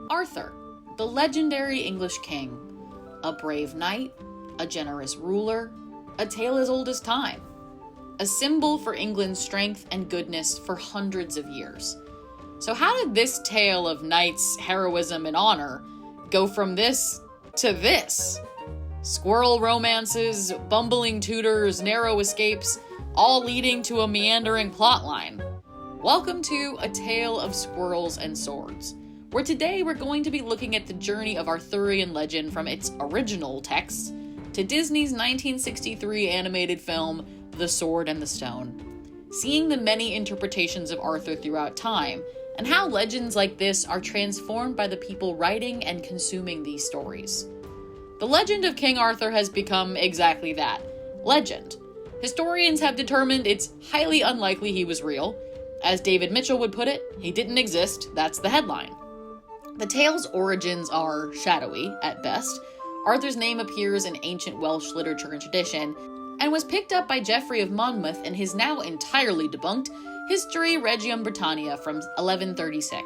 Arthur, the legendary English king. A brave knight, a generous ruler, a tale as old as time. A symbol for England's strength and goodness for hundreds of years. So how did this tale of knights, heroism, and honor go from this to this? Squirrel romances, bumbling tutors, narrow escapes, all leading to a meandering plotline. Welcome to A Tale of Squirrels and Swords, where today we're going to be looking at the journey of Arthurian legend from its original texts to Disney's 1963 animated film, The Sword and the Stone, seeing the many interpretations of Arthur throughout time, and how legends like this are transformed by the people writing and consuming these stories. The legend of King Arthur has become exactly that, legend. Historians have determined it's highly unlikely he was real. As David Mitchell would put it, he didn't exist, that's the headline. The tale's origins are shadowy, at best. Arthur's name appears in ancient Welsh literature and tradition, and was picked up by Geoffrey of Monmouth in his now entirely debunked History Regium Britannia from 1136.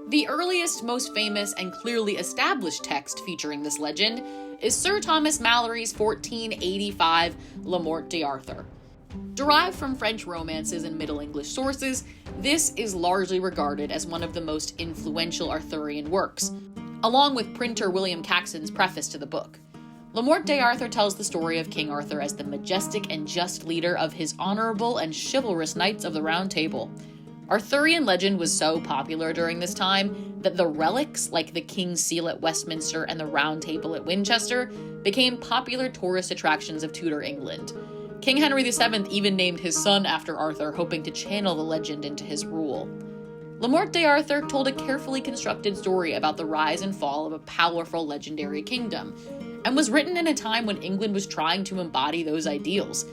The earliest, most famous, and clearly established text featuring this legend is Sir Thomas Malory's 1485 Le Morte d'Arthur. Derived from French romances and Middle English sources, this is largely regarded as one of the most influential Arthurian works, along with printer William Caxton's preface to the book. Le Morte d'Arthur tells the story of King Arthur as the majestic and just leader of his honorable and chivalrous knights of the Round Table. Arthurian legend was so popular during this time that the relics, like the King's Seal at Westminster and the Round Table at Winchester, became popular tourist attractions of Tudor England. King Henry VII even named his son after Arthur, hoping to channel the legend into his rule. Le Morte d'Arthur told a carefully constructed story about the rise and fall of a powerful legendary kingdom, and was written in a time when England was trying to embody those ideals,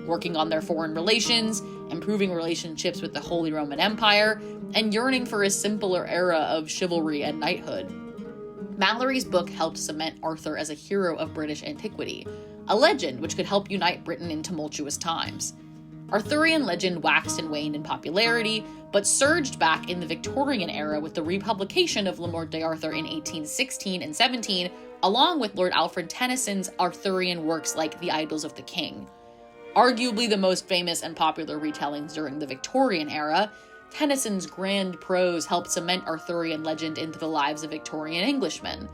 working on their foreign relations, improving relationships with the Holy Roman Empire, and yearning for a simpler era of chivalry and knighthood. Malory's book helped cement Arthur as a hero of British antiquity, a legend which could help unite Britain in tumultuous times. Arthurian legend waxed and waned in popularity, but surged back in the Victorian era with the republication of Le Morte d'Arthur in 1816 and 17, along with Lord Alfred Tennyson's Arthurian works like The Idylls of the King. Arguably the most famous and popular retellings during the Victorian era, Tennyson's grand prose helped cement Arthurian legend into the lives of Victorian Englishmen.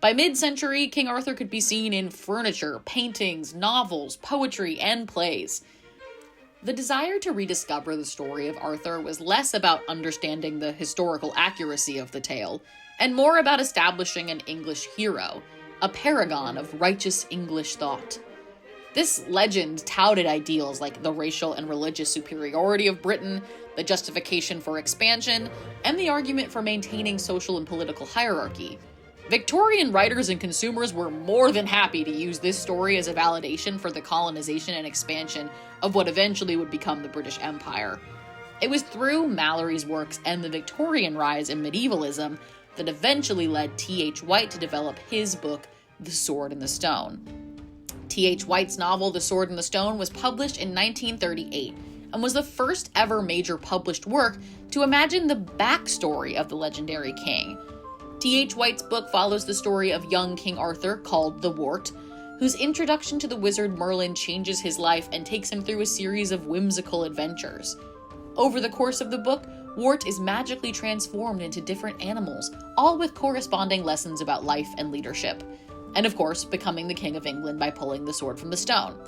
By mid-century, King Arthur could be seen in furniture, paintings, novels, poetry, and plays. The desire to rediscover the story of Arthur was less about understanding the historical accuracy of the tale, and more about establishing an English hero, a paragon of righteous English thought. This legend touted ideals like the racial and religious superiority of Britain, the justification for expansion, and the argument for maintaining social and political hierarchy. Victorian writers and consumers were more than happy to use this story as a validation for the colonization and expansion of what eventually would become the British Empire. It was through Malory's works and the Victorian rise in medievalism that eventually led T.H. White to develop his book, The Sword and the Stone. T.H. White's novel, The Sword and the Stone, was published in 1938 and was the first ever major published work to imagine the backstory of the legendary king. T.H. White's book follows the story of young King Arthur, called the Wart, whose introduction to the wizard Merlin changes his life and takes him through a series of whimsical adventures. Over the course of the book, Wart is magically transformed into different animals, all with corresponding lessons about life and leadership. And of course, becoming the King of England by pulling the sword from the stone.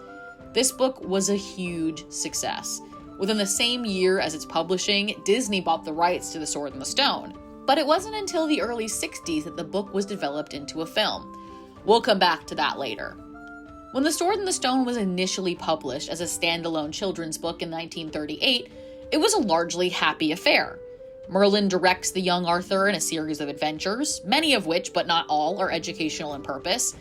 This book was a huge success. Within the same year as its publishing, Disney bought the rights to The Sword and the Stone. But it wasn't until the early 60s that the book was developed into a film. We'll come back to that later. When The Sword and the Stone was initially published as a standalone children's book in 1938, it was a largely happy affair. Merlin directs the young Arthur in a series of adventures, many of which, but not all, are educational in purpose.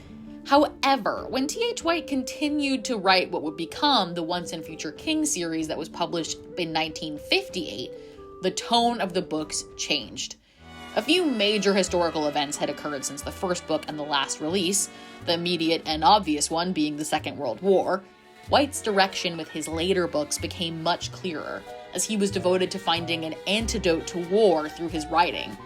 However, when T.H. White continued to write what would become the Once and Future King series that was published in 1958, the tone of the books changed. A few major historical events had occurred since the first book and the last release, the immediate and obvious one being the Second World War. White's direction with his later books became much clearer, as he was devoted to finding an antidote to war through his writing.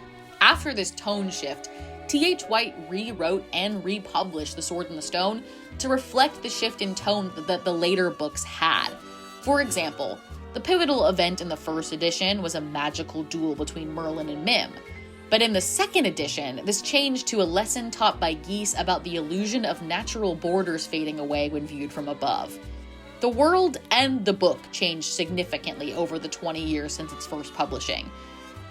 After this tone shift, T.H. White rewrote and republished The Sword and the Stone to reflect the shift in tone that the later books had. For example, the pivotal event in the first edition was a magical duel between Merlin and Mim. But in the second edition, this changed to a lesson taught by geese about the illusion of natural borders fading away when viewed from above. The world and the book changed significantly over the 20 years since its first publishing.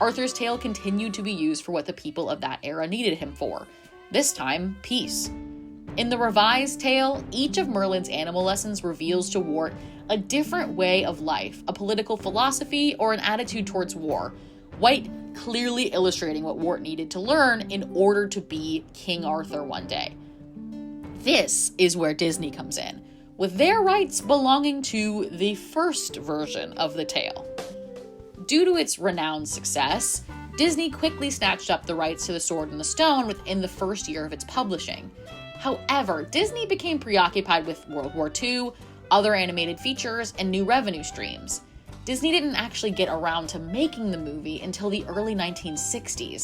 Arthur's tale continued to be used for what the people of that era needed him for. This time, peace. In the revised tale, each of Merlin's animal lessons reveals to Wart a different way of life, a political philosophy, or an attitude towards war. White clearly illustrating what Wart needed to learn in order to be King Arthur one day. This is where Disney comes in, with their rights belonging to the first version of the tale. Due to its renowned success, Disney quickly snatched up the rights to The Sword and the Stone within the first year of its publishing. However, Disney became preoccupied with World War II, other animated features, and new revenue streams. Disney didn't actually get around to making the movie until the early 1960s.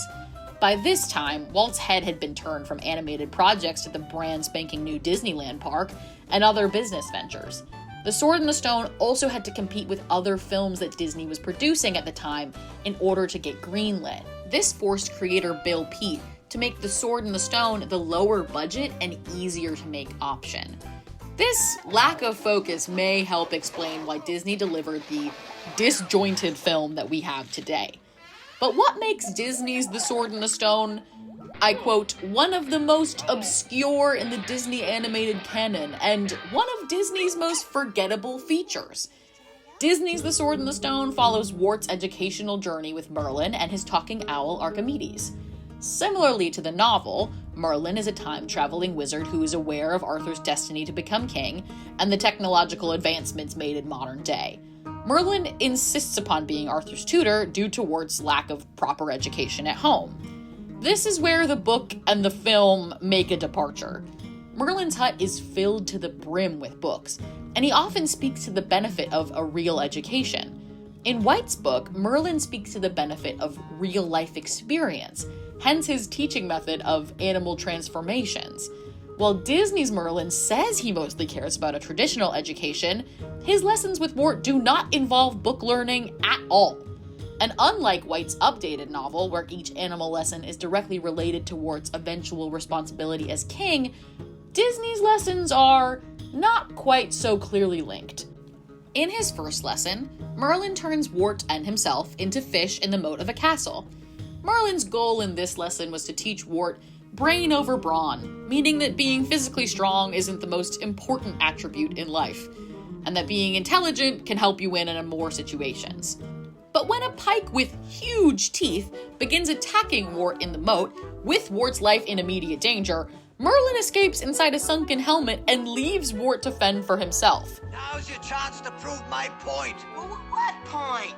By this time, Walt's head had been turned from animated projects to the brand spanking new Disneyland park and other business ventures. The Sword and the Stone also had to compete with other films that Disney was producing at the time in order to get greenlit. This forced creator Bill Peet to make The Sword and the Stone the lower budget and easier to make option. This lack of focus may help explain why Disney delivered the disjointed film that we have today. But what makes Disney's The Sword and the Stone, I quote, one of the most obscure in the Disney animated canon and one of Disney's most forgettable features? Disney's The Sword and the Stone follows Wart's educational journey with Merlin and his talking owl Archimedes. Similarly to the novel, Merlin is a time-traveling wizard who is aware of Arthur's destiny to become king and the technological advancements made in modern day. Merlin insists upon being Arthur's tutor due to Wart's lack of proper education at home. This is where the book and the film make a departure. Merlin's hut is filled to the brim with books, and he often speaks to the benefit of a real education. In White's book, Merlin speaks to the benefit of real-life experience, hence his teaching method of animal transformations. While Disney's Merlin says he mostly cares about a traditional education, his lessons with Wart do not involve book learning at all. And unlike White's updated novel, where each animal lesson is directly related to Wart's eventual responsibility as king, Disney's lessons are not quite so clearly linked. In his first lesson, Merlin turns Wart and himself into fish in the moat of a castle. Merlin's goal in this lesson was to teach Wart brain over brawn, meaning that being physically strong isn't the most important attribute in life, and that being intelligent can help you win in more situations. But when a pike with huge teeth begins attacking Wart in the moat, with Wart's life in immediate danger, Merlin escapes inside a sunken helmet and leaves Wart to fend for himself. Now's your chance to prove my point. What point?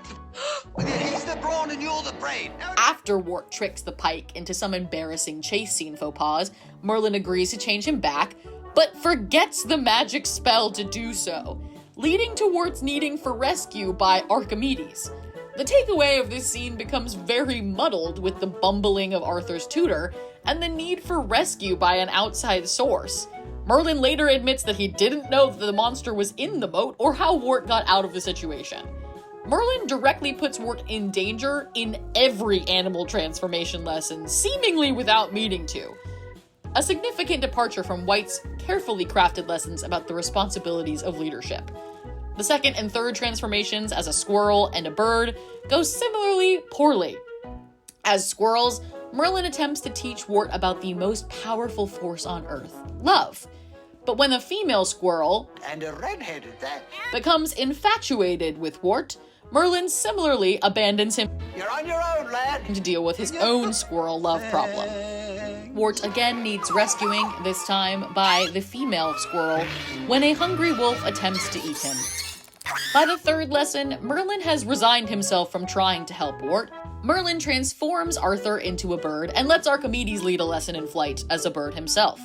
He's the brawn and you're the brain. After Wart tricks the pike into some embarrassing chase scene faux pas, Merlin agrees to change him back, but forgets the magic spell to do so, leading to Wart's needing for rescue by Archimedes. The takeaway of this scene becomes very muddled with the bumbling of Arthur's tutor and the need for rescue by an outside source. Merlin later admits that he didn't know that the monster was in the moat or how Wart got out of the situation. Merlin directly puts Wart in danger in every animal transformation lesson, seemingly without meaning to. A significant departure from White's carefully crafted lessons about the responsibilities of leadership. The second and third transformations as a squirrel and a bird go similarly poorly. As squirrels, Merlin attempts to teach Wart about the most powerful force on Earth, love. But when the female squirrel, And a redhead at that. becomes infatuated with Wart, Merlin similarly abandons him You're on your own, lad. to deal with his own squirrel love problem. Wart again needs rescuing, this time by the female squirrel, when a hungry wolf attempts to eat him. By the third lesson, Merlin has resigned himself from trying to help Wart. Merlin transforms Arthur into a bird and lets Archimedes lead a lesson in flight as a bird himself.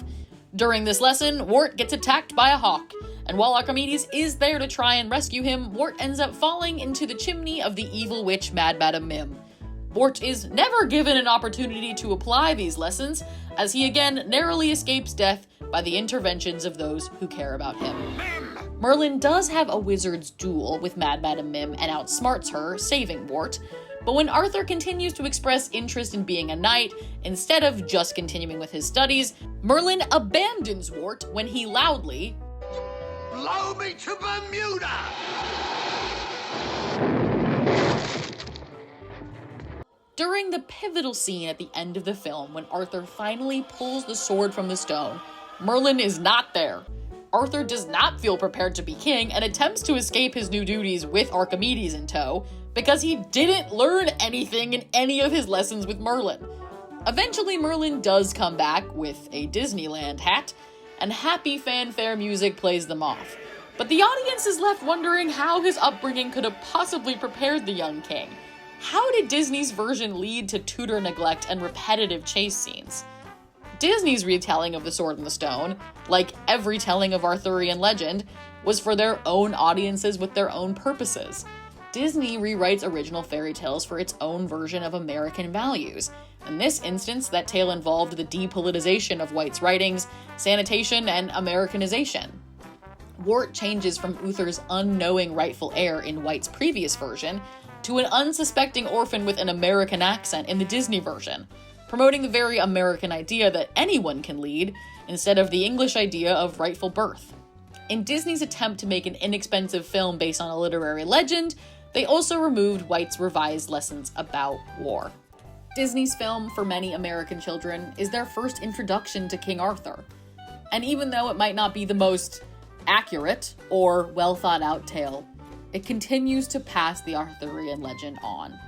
During this lesson, Wart gets attacked by a hawk, and while Archimedes is there to try and rescue him, Wart ends up falling into the chimney of the evil witch Mad Madam Mim. Wart is never given an opportunity to apply these lessons, as he again narrowly escapes death by the interventions of those who care about him. Merlin does have a wizard's duel with Mad Madam Mim and outsmarts her, saving Wart, but when Arthur continues to express interest in being a knight, instead of just continuing with his studies, Merlin abandons Wart when he loudly Blow me to Bermuda! During the pivotal scene at the end of the film, when Arthur finally pulls the sword from the stone, Merlin is not there. Arthur does not feel prepared to be king and attempts to escape his new duties with Archimedes in tow because he didn't learn anything in any of his lessons with Merlin. Eventually, Merlin does come back with a Disneyland hat, and happy fanfare music plays them off. But the audience is left wondering how his upbringing could have possibly prepared the young king. How did Disney's version lead to tutor neglect and repetitive chase scenes? Disney's retelling of The Sword and the Stone, like every telling of Arthurian legend, was for their own audiences with their own purposes. Disney rewrites original fairy tales for its own version of American values. In this instance, that tale involved the depolitization of White's writings, sanitation, and Americanization. Wart changes from Uther's unknowing rightful heir in White's previous version to an unsuspecting orphan with an American accent in the Disney version, promoting the very American idea that anyone can lead, instead of the English idea of rightful birth. In Disney's attempt to make an inexpensive film based on a literary legend, they also removed White's revised lessons about war. Disney's film, for many American children, is their first introduction to King Arthur. And even though it might not be the most accurate or well-thought-out tale, it continues to pass the Arthurian legend on.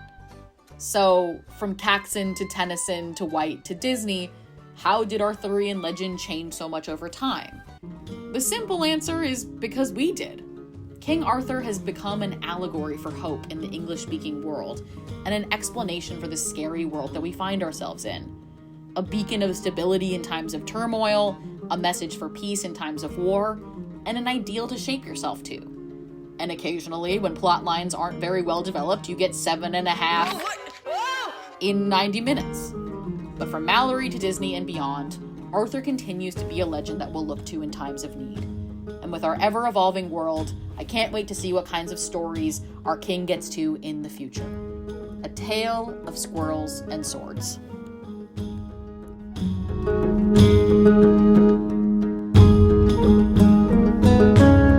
So, from Caxton to Tennyson to White to Disney, how did Arthurian legend change so much over time? The simple answer is because we did. King Arthur has become an allegory for hope in the English-speaking world, and an explanation for the scary world that we find ourselves in. A beacon of stability in times of turmoil, a message for peace in times of war, and an ideal to shape yourself to. And occasionally, when plot lines aren't very well developed, you get 7.5 in 90 minutes. But from Mallory to Disney and beyond, Arthur continues to be a legend that we'll look to in times of need. And with our ever-evolving world, I can't wait to see what kinds of stories our king gets to in the future. A tale of squirrels and swords.